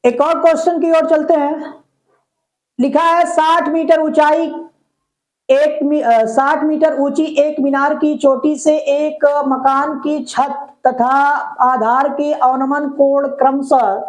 एक और क्वेश्चन की ओर चलते हैं। लिखा है 60 मीटर ऊंचाई 60 मीटर ऊंची एक मीनार की चोटी से एक मकान की छत तथा आधार के अवनमन कोण क्रमशः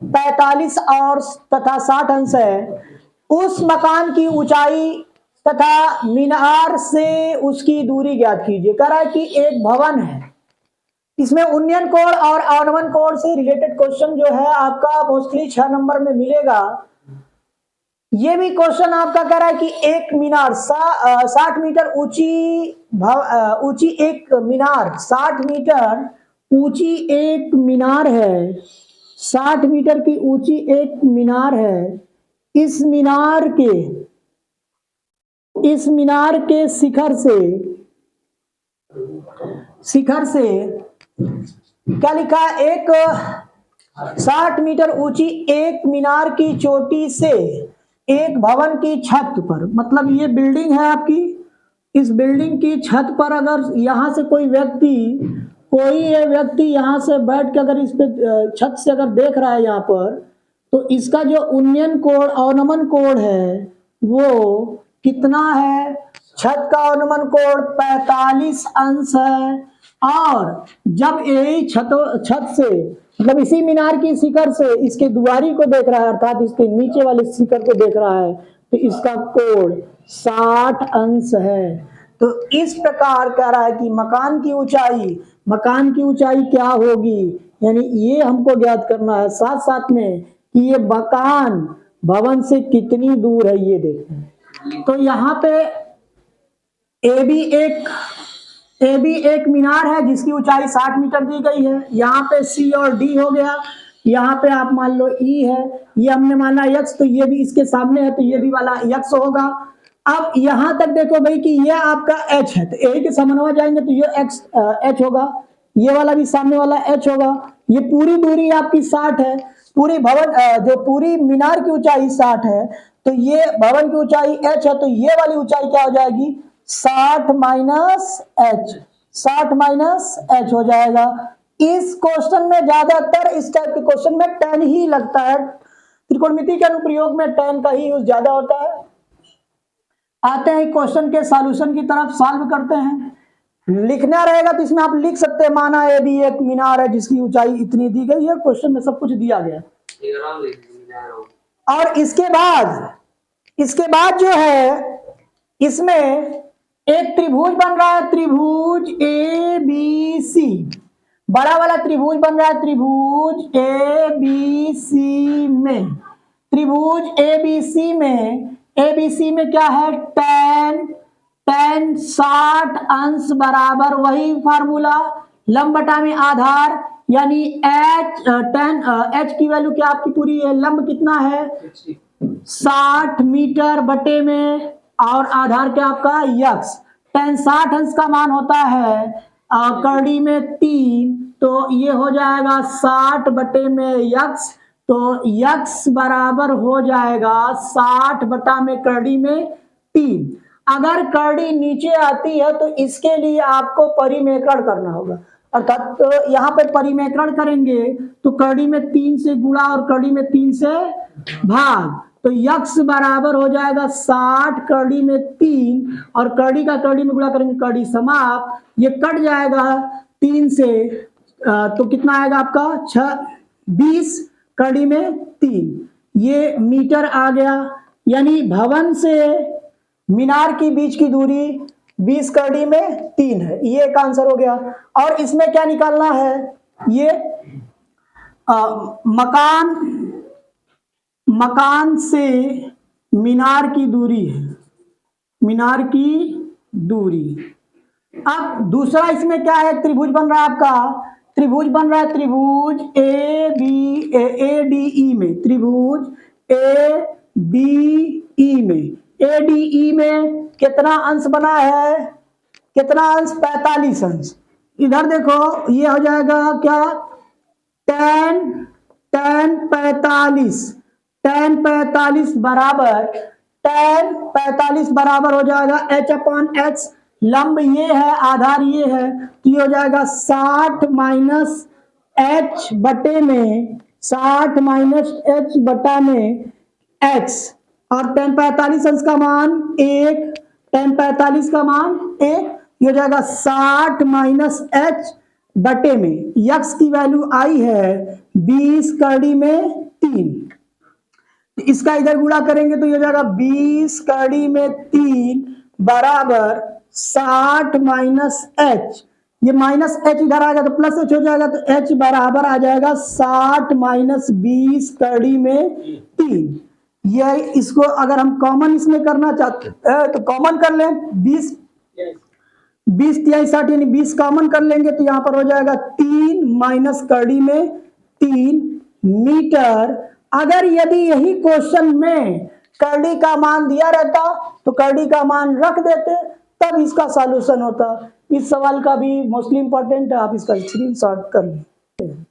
45 और तथा 60 अंश है। उस मकान की ऊंचाई तथा मीनार से उसकी दूरी ज्ञात कीजिए। कह रहा है कि एक भवन है, इसमें उन्नयन कोण और अवनमन कोण से रिलेटेड क्वेश्चन जो है आपका मोस्टली 6 नंबर में मिलेगा। ये भी क्वेश्चन आपका कह रहा है कि एक मीनार 60 मीटर ऊंची एक मीनार 60 मीटर ऊंची एक मीनार है। 60 मीटर की ऊंची एक मीनार है। इस मीनार के शिखर से क्या लिखा है? एक 60 मीटर ऊंची एक मीनार की चोटी से एक भवन की छत पर, मतलब ये बिल्डिंग है आपकी, इस बिल्डिंग की छत पर अगर यहां से कोई व्यक्ति यहां से बैठ के अगर इस पे छत से अगर देख रहा है यहाँ पर, तो इसका जो उन्नयन कोण अवनमन कोण है वो कितना है? छत का अवनमन कोण 45 अंश है। और जब यही छत से मतलब इसी मीनार की शिखर से इसके दुआरी को देख रहा है, अर्थात इसके नीचे वाले शिखर को देख रहा है, तो इसका कोण 60 अंश है। तो इस प्रकार कह रहा है कि मकान की ऊंचाई क्या होगी, यानी ये हमको ज्ञात करना है। साथ साथ में कि ये मकान भवन से कितनी दूर है ये देखें। तो यहाँ पे ए बी एक मीनार है जिसकी ऊंचाई 60 मीटर दी गई है। यहाँ पे सी और डी हो गया। यहाँ पे आप मान लो ई है, ये हमने माना एक्स, तो ये भी इसके सामने है, तो ये भी वाला एक्स होगा। अब यहाँ तक देखो भाई कि ये आपका एच है, तो ए के समन्वय जाएंगे तो ये एक्स एच होगा, ये वाला भी सामने वाला एच होगा। ये पूरी दूरी आपकी 60 है। पूरी मीनार की ऊंचाई 60 है, तो ये भवन की ऊंचाई एच है, तो ये वाली ऊंचाई क्या हो जाएगी? 60 माइनस एच हो जाएगा। इस क्वेश्चन में ज्यादातर इस टाइप के क्वेश्चन में tan ही लगता है। त्रिकोणमिति के अनुप्रयोग में tan का ही यूज ज्यादा होता है। आते हैं क्वेश्चन के सॉल्यूशन की तरफ, सॉल्व करते हैं। लिखना रहेगा तो इसमें आप लिख सकते हैं, माना ए बी एक मीनार है जिसकी ऊंचाई इतनी दी गई है। क्वेश्चन में सब कुछ दिया गया। और इसके बाद जो है इसमें एक त्रिभुज बन रहा है, त्रिभुज ए बी सी। बड़ा वाला त्रिभुज बन रहा है, त्रिभुज ए बी सी में। त्रिभुज ए बी सी में क्या है? tan 60 अंश बराबर वही फार्मूला, लंब बटा में आधार, यानी एच की वैल्यू क्या आपकी पूरी है? लंब कितना है? 60 मीटर बटे में, और आधार क्या आपका? यक्स। tan 60 अंश का मान होता है कड़ी में 3, तो ये हो जाएगा 60 बटे में यक्स, तो यक्स बराबर हो जाएगा 60 बटा में कड़ी में 3। अगर कड़ी नीचे आती है तो इसके लिए आपको परिमेकरण करना होगा, अर्थात तो यहाँ पे परिमेकरण करेंगे तो कड़ी में 3 से गुणा और कड़ी में 3 से भाग, तो यक्स बराबर हो जाएगा 60 कड़ी में 3, और कड़ी का कड़ी में गुणा करेंगे, कड़ी समाप्त, ये कट जाएगा 3 से, तो कितना आएगा आपका? 20 कड़ी में 3, ये मीटर आ गया। यानी भवन से मीनार की बीच की दूरी 20 कड़ी में 3 है। ये एक आंसर हो गया। और इसमें क्या निकालना है? ये मकान से मीनार की दूरी है, मीनार की दूरी। अब दूसरा इसमें क्या है? त्रिभुज बन रहा है आपका, त्रिभुज बन रहा है त्रिभुज ए डी ई में, त्रिभुज ए डी ई में। ADE में कितना अंश बना है? कितना अंश? 45 अंश। इधर देखो ये हो जाएगा क्या? tan 45 बराबर हो जाएगा h/x। लंब ये है, आधार ये है, तो ये हो जाएगा 60 माइनस h बटे में 60 माइनस एच बटा में एक्स, और tan 45 अंश का मान 1, tan 45 का मान 1, ये हो जाएगा 60 माइनस एच बटे में यक्स की वैल्यू आई है 20 कड़ी में 3, इसका इधर गुणा करेंगे तो ये हो जाएगा 20 कड़ी में 3 बराबर 60 माइनस एच, ये माइनस एच इधर आ गया तो प्लस एच हो जाएगा, तो एच बराबर आ जाएगा 60 माइनस 20 कड़ी में 3। ये इसको अगर हम कॉमन इसमें करना चाहते हैं तो कॉमन कर लें, 20 3 60 यानी 20 कॉमन कर लेंगे तो यहां पर हो जाएगा 3 माइनस कड़ी में 3 मीटर। अगर यदि यही क्वेश्चन में करड़ी का मान दिया रहता तो करड़ी का मान रख देते, तब इसका सॉल्यूशन होता। इस सवाल का भी मोस्टली इंपॉर्टेंट है, आप इसका स्क्रीनशॉट कर लीजिए।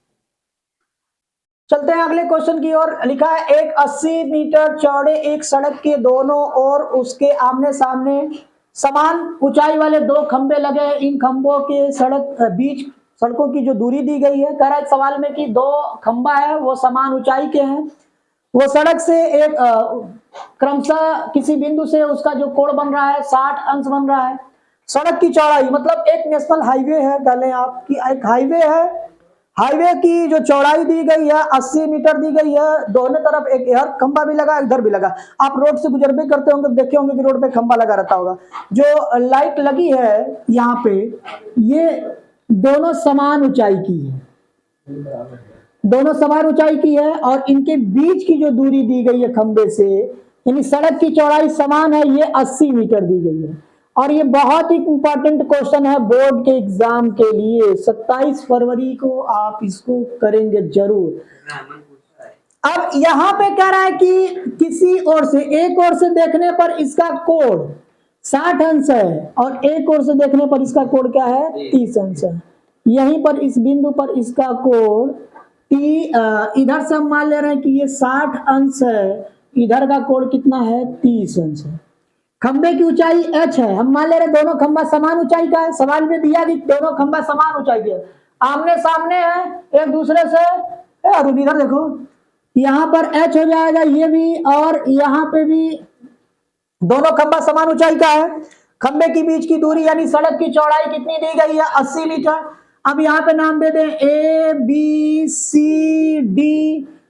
चलते हैं अगले क्वेश्चन की ओर। लिखा है एक 80 मीटर चौड़े एक सड़क के दोनों ओर उसके आमने सामने समान ऊंचाई वाले 2 खंबे लगे हैं। इन खंबों के बीच सड़कों की जो दूरी दी गई है, कह रहा है सवाल में कि 2 खंबा है वो समान ऊंचाई के हैं, वो सड़क से एक क्रमशः किसी बिंदु से उसका जो कोण बन रहा है 60 अंश बन रहा है। सड़क की चौड़ाई मतलब एक नेशनल हाईवे है, कह लें आप कि एक हाईवे है, हाईवे की जो चौड़ाई दी गई है 80 मीटर दी गई है, दोनों तरफ एक इधर खंबा भी लगा इधर भी लगा। आप रोड से गुजर भी करते होंगे, देखे होंगे कि रोड पे खंबा लगा रहता होगा। जो लाइट लगी है यहाँ पे, ये दोनों समान ऊंचाई की है, दोनों समान ऊंचाई की है, और इनके बीच की जो दूरी दी गई है खंबे से, यानी सड़क की चौड़ाई समान है, ये 80 मीटर दी गई है। और ये बहुत ही इंपॉर्टेंट क्वेश्चन है बोर्ड के एग्जाम के लिए, 27 फरवरी को आप इसको करेंगे जरूर। अब यहां पे कह रहा है कि किसी ओर से, एक ओर से देखने पर इसका कोण 60 अंश है और एक ओर से देखने पर इसका कोण क्या है 30 अंश है। यहीं पर इस बिंदु पर इसका कोण इधर से हम मान ले रहे हैं कि ये 60 अंश है, इधर का कोण कितना है 30 अंश है। खंबे की ऊंचाई h है, हम मान ले रहे दोनों खंबा समान ऊंचाई का है, सवाल में दिया कि दोनों खंबा समान ऊंचाई के, आमने सामने है एक दूसरे से, और इधर देखो यहाँ पर h हो जाएगा ये भी, और यहाँ पे भी दोनों खंबा समान ऊंचाई का है। खंबे के बीच की दूरी यानी सड़क की चौड़ाई कितनी दी गई है 80 मीटर। अब यहाँ पे नाम दे दें A B C D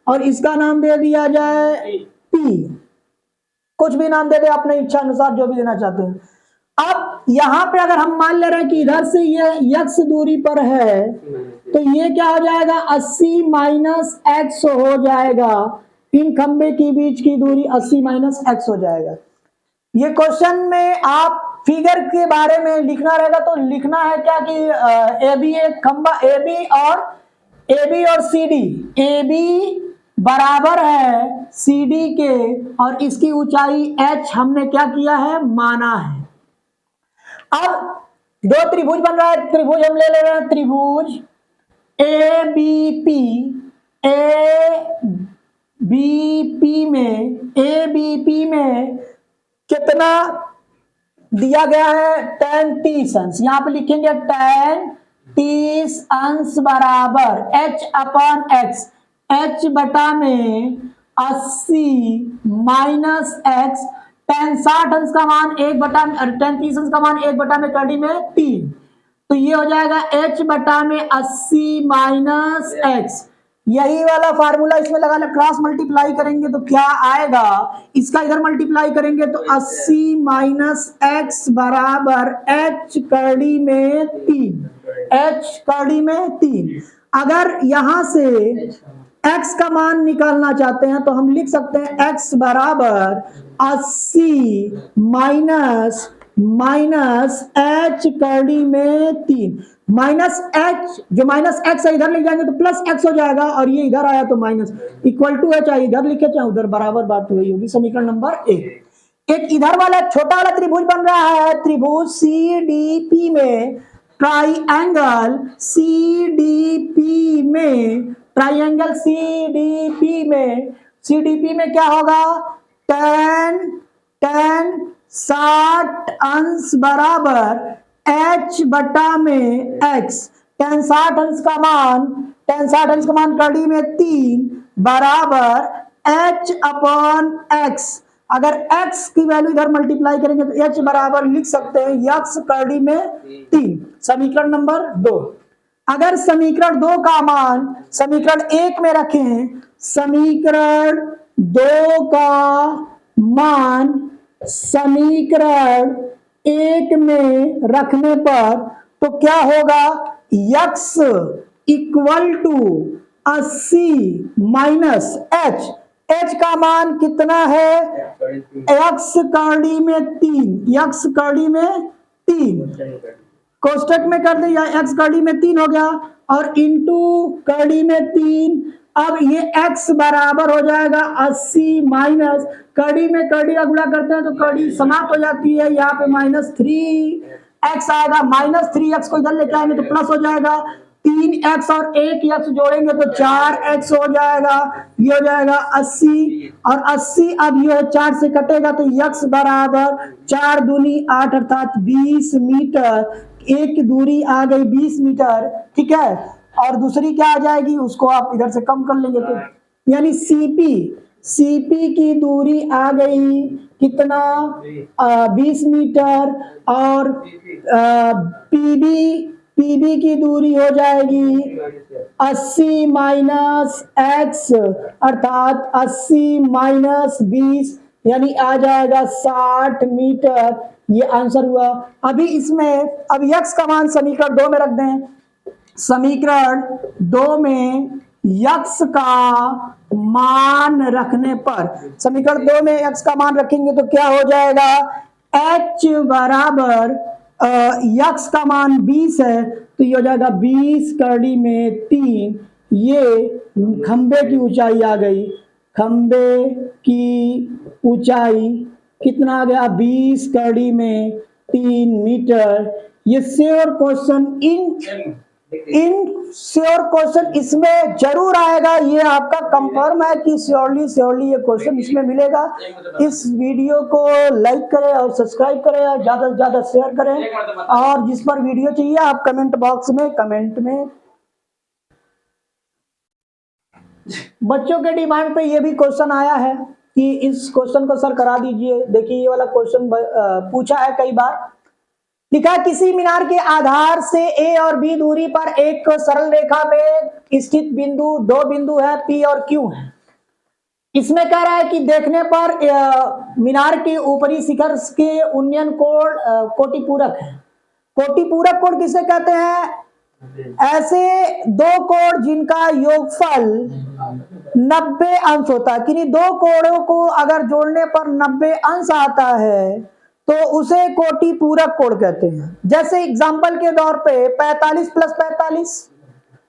और इसका नाम दे दिया जाए P, कुछ भी नाम दे दे अपने इच्छा अनुसार जो भी देना चाहते हैं। अब यहाँ पे अगर हम मान ले रहे हैं कि इधर से ये x दूरी पर है तो ये क्या हो जाएगा 80 माइनस एक्स हो जाएगा, इन खंबे के बीच की दूरी 80 माइनस एक्स हो जाएगा। ये क्वेश्चन में आप फिगर के बारे में लिखना रहेगा तो लिखना है क्या कि ए बी एक खंबा ए बी और सी डी, ए बी बराबर है सी डी के और इसकी ऊंचाई h हमने क्या किया है माना है। अब 2 त्रिभुज बन रहा है, त्रिभुज हम ले रहे हैं त्रिभुज ए बी पी में कितना दिया गया है tan 30 अंश, यहां पे लिखेंगे tan 30 अंश बराबर h अपॉन x, h बटा में 80 माइनस x, tan 60 अंश का मान 1 बटा tan 30 अंश का मान 1 बटा में कड़ी में 3, तो ये हो जाएगा h बटा में 80 माइनस x। यही वाला फार्मूला इसमें लगाना, क्रॉस मल्टीप्लाई करेंगे तो क्या आएगा, इसका इधर मल्टीप्लाई करेंगे तो 80 माइनस एक्स बराबर h कड़ी में 3, h कड़ी में 3। अगर यहां से x का मान निकालना चाहते हैं तो हम लिख सकते हैं x बराबर 80 माइनस h कड़ी में 3, माइनस h, जो माइनस x है इधर ले जाएंगे तो प्लस x हो जाएगा, और ये इधर आया तो माइनस, इक्वल टू है, चाहे इधर लिखे चाहे उधर, बराबर बात हुई होगी। समीकरण नंबर 1। एक इधर वाला छोटा वाला त्रिभुज बन रहा है, त्रिभुज CDP में, ट्राइएंगल CDP में, ट्राइएंगल CDP में क्या होगा tan 60 अंश बराबर h बटा में x, tan 60 अंश का मान tan 60 अंश का मान कड़ी में 3 बराबर h अपॉन x। अगर x की वैल्यू इधर मल्टीप्लाई करेंगे तो h बराबर लिख सकते हैं x कड़ी में 3, समीकरण नंबर 2। अगर समीकरण 2 का मान समीकरण 1 में रखें, समीकरण 2 का मान समीकरण 1 में रखने पर तो क्या होगा, x equal to 80 minus h। h का मान कितना है, x कड़ी में 3, x कड़ी में 3 कोष्टक में कर दे या x कड़ी में 3 हो गया और इंटू कड़ी में 3। अब ये x बराबर हो जाएगा 80 माइनस कड़ी में कड़ी का गुणा करते हैं तो कड़ी समाप्त हो जाती है, यहाँ पे -3x आएगा, -3x को इधर लेके आएंगे तो प्लस हो जाएगा, 3x और 1x जोड़ेंगे तो 4x हो जाएगा, ये हो जाएगा 80 और 80 अब ये 4 से कटेगा तो x बराबर 4 दूनी 8 अर्थात 20 मीटर। एक दूरी आ गई 20 मीटर, ठीक है, और दूसरी क्या आ जाएगी उसको आप इधर से कम कर लेंगे तो यानी सीपी की दूरी आ गई कितना 20 मीटर और पीबी की दूरी हो जाएगी 80 माइनस x अर्थात 80 माइनस 20 यानी आ जाएगा 60 मीटर। ये आंसर हुआ। अभी इसमें अब x का मान समीकरण 2 में रख दें, समीकरण 2 में x का मान रखने पर, समीकरण 2 में x का मान रखेंगे तो क्या हो जाएगा, h बराबर x का मान 20 है तो ये हो जाएगा 20 कड़ी में 3। ये खंबे की ऊंचाई आ गई, खंबे की ऊंचाई कितना आ गया 20 कड़ी में 3 मीटर। ये sure question in sure question इसमें जरूर आएगा, ये आपका कंफर्म है कि श्योरली ये क्वेश्चन इसमें मिलेगा। इस वीडियो को लाइक करें और सब्सक्राइब करें और ज्यादा से ज्यादा शेयर करें, और जिस पर वीडियो चाहिए आप कमेंट बॉक्स में कमेंट में। बच्चों के डिमांड पे ये भी क्वेश्चन आया है कि इस क्वेश्चन को सर करा दीजिए। देखिए ये वाला क्वेश्चन पूछा है कई बार। लिखा किसी मीनार के आधार से ए और बी दूरी पर एक सरल रेखा में स्थित बिंदु, दो बिंदु है P और Q है। इसमें कह रहा है कि देखने पर मीनार के ऊपरी शिखर के उन्नयन कोण कोटिपूरक है। कोटिपूरक कोण किसे कहते हैं, ऐसे दो कोण जिनका योगफल 90 अंश होता है। किन्हीं दो कोणों को अगर जोड़ने पर 90 अंश आता है तो उसे कोटि पूरक कोण कहते हैं। जैसे एग्जांपल के तौर पे 45 प्लस 45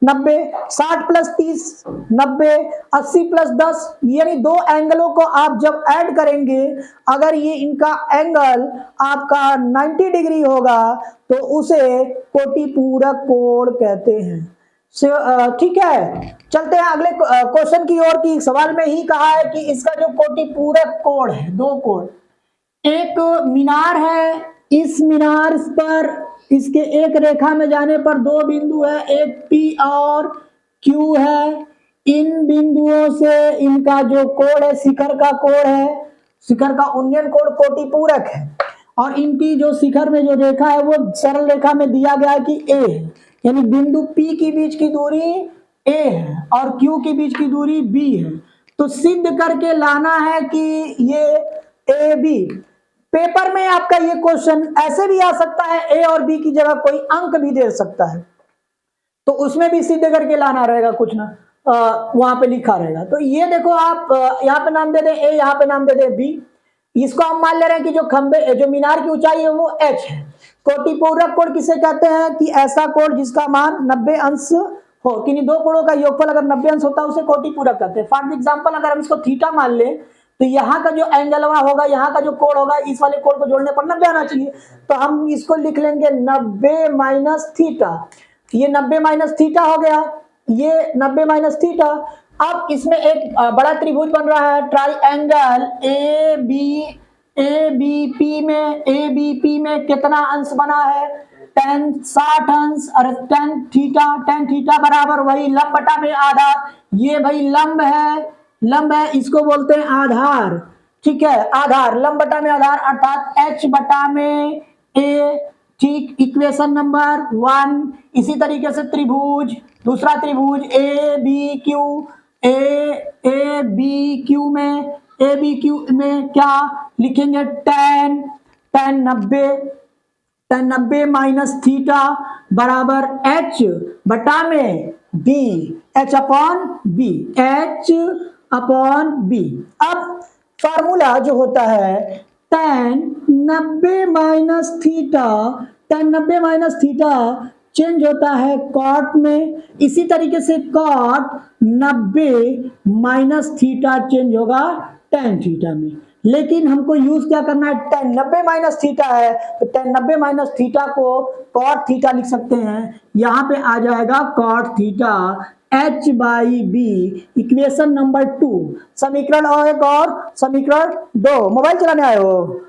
90, 60 प्लस 30 90, 80 प्लस 10, यानी दो एंगलों को आप जब ऐड करेंगे अगर ये इनका एंगल आपका 90 डिग्री होगा तो उसे कोटि पूरक कोण कहते हैं। ठीक है, चलते हैं अगले क्वेश्चन की ओर। की सवाल में ही कहा है कि इसका जो कोटि पूरक कोण है, दो कोण, एक मीनार है, इस मीनार पर इसके एक रेखा में जाने पर दो बिंदु है, एक P और Q है। इन बिंदुओं से इनका जो कोण है शिखर का कोण है, शिखर का उन्नयन कोण कोटिपूरक है, और इनकी जो शिखर में जो रेखा है वो सरल रेखा में दिया गया है कि A है, यानी बिंदु P के बीच की दूरी A है और Q के बीच की दूरी B है। तो सिद्ध करके लाना है कि ये AB। पेपर में आपका ये क्वेश्चन ऐसे भी आ सकता है, ए और बी की जगह कोई अंक भी दे सकता है, तो उसमें भी सिद्ध करके लाना रहेगा, कुछ ना वहां पे लिखा रहेगा। तो ये देखो आप यहाँ पे नाम दे दें ए, यहाँ पे नाम दे दें बी। इसको हम मान ले रहे हैं कि जो खंबे जो मीनार की ऊंचाई है वो h है। कोटिपूरक कोण किसे कहते हैं कि ऐसा कोण जिसका मान 90 अंश हो, किन्हीं दो कोणों का योगफल अगर 90 अंश होता है उसे कोटिपूरक कहते हैं। फॉर एग्जाम्पल अगर हम इसको थीटा मान ले तो यहाँ का जो एंगलवा होगा, यहाँ का जो कोण होगा, इस वाले कोण को जोड़ने पर 90 आना चाहिए, तो हम इसको लिख लेंगे 90 माइनस थीटा। ये 90 माइनस थीटा हो गया, ये 90 माइनस थीटा। अब इसमें एक बड़ा त्रिभुज बन रहा है, ट्राइएंगल ABP में कितना अंश बना है, tan 60 अंश और tan थीटा बराबर वही लंब बटा में आधार। ये भाई लंब है, इसको बोलते हैं आधार। ठीक है, आधार लंब बटा में आधार अर्थात h बटा में a। ठीक, इक्वेशन नंबर 1। इसी तरीके से त्रिभुज, दूसरा त्रिभुज ए बी क्यू में क्या लिखेंगे, tan 90 माइनस थीटा बराबर h बटा में b, h अपॉन b। अब फार्मूला जो होता है tan 90 माइनस थीटा चेंज होता है कॉट में। इसी तरीके से कॉट 90 माइनस थीटा चेंज होगा tan थीटा में। लेकिन हमको यूज क्या करना है, tan 90 माइनस थीटा है तो tan 90 माइनस थीटा को cot थीटा लिख सकते हैं। यहां पे आ जाएगा cot theta h by b, equation number 2। समीकरण एक और समीकरण 2, मोबाइल चलाने आए हो।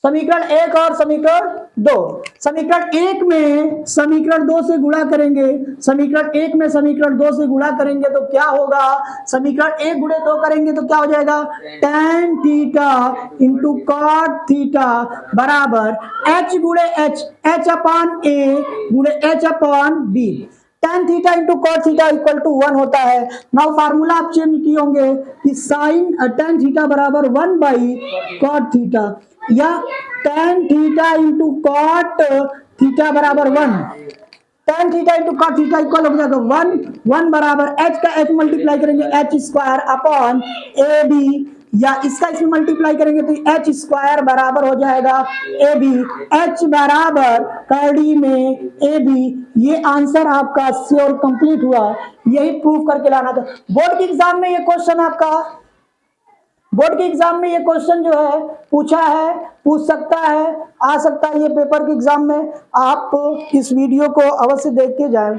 समीकरण 1 और समीकरण 2। समीकरण 1 में समीकरण 2 से गुणा करेंगे, समीकरण 1 में समीकरण 2 से गुणा करेंगे तो क्या होगा, समीकरण 1 गुणे 2 करेंगे तो क्या हो जाएगा, tan theta into cot theta बराबर h गुणे h अपॉन a गुणे h upon b। tan theta into cot theta equal to 1 होता है। नाउ फार्मूला आप चेंज किए होंगे कि साइन tan थीटा बराबर 1 बाई कॉट थीटा, या tan theta into cot theta बराबर 1। tan theta into cot theta equal हो जाएगा 1 बराबर h का h मल्टीप्लाई करेंगे h square upon a b, या इसका इसमें मल्टीप्लाई करेंगे तो h स्क्वायर बराबर हो जाएगा ए बी, h बराबर करड़ी में ए बी। ये आंसर आपका श्योर कंप्लीट हुआ, यही प्रूफ करके लाना था। बोर्ड के एग्जाम में ये क्वेश्चन जो है पूछ सकता है, आ सकता है ये पेपर के एग्जाम में। आप इस वीडियो को अवश्य देख के जाएं।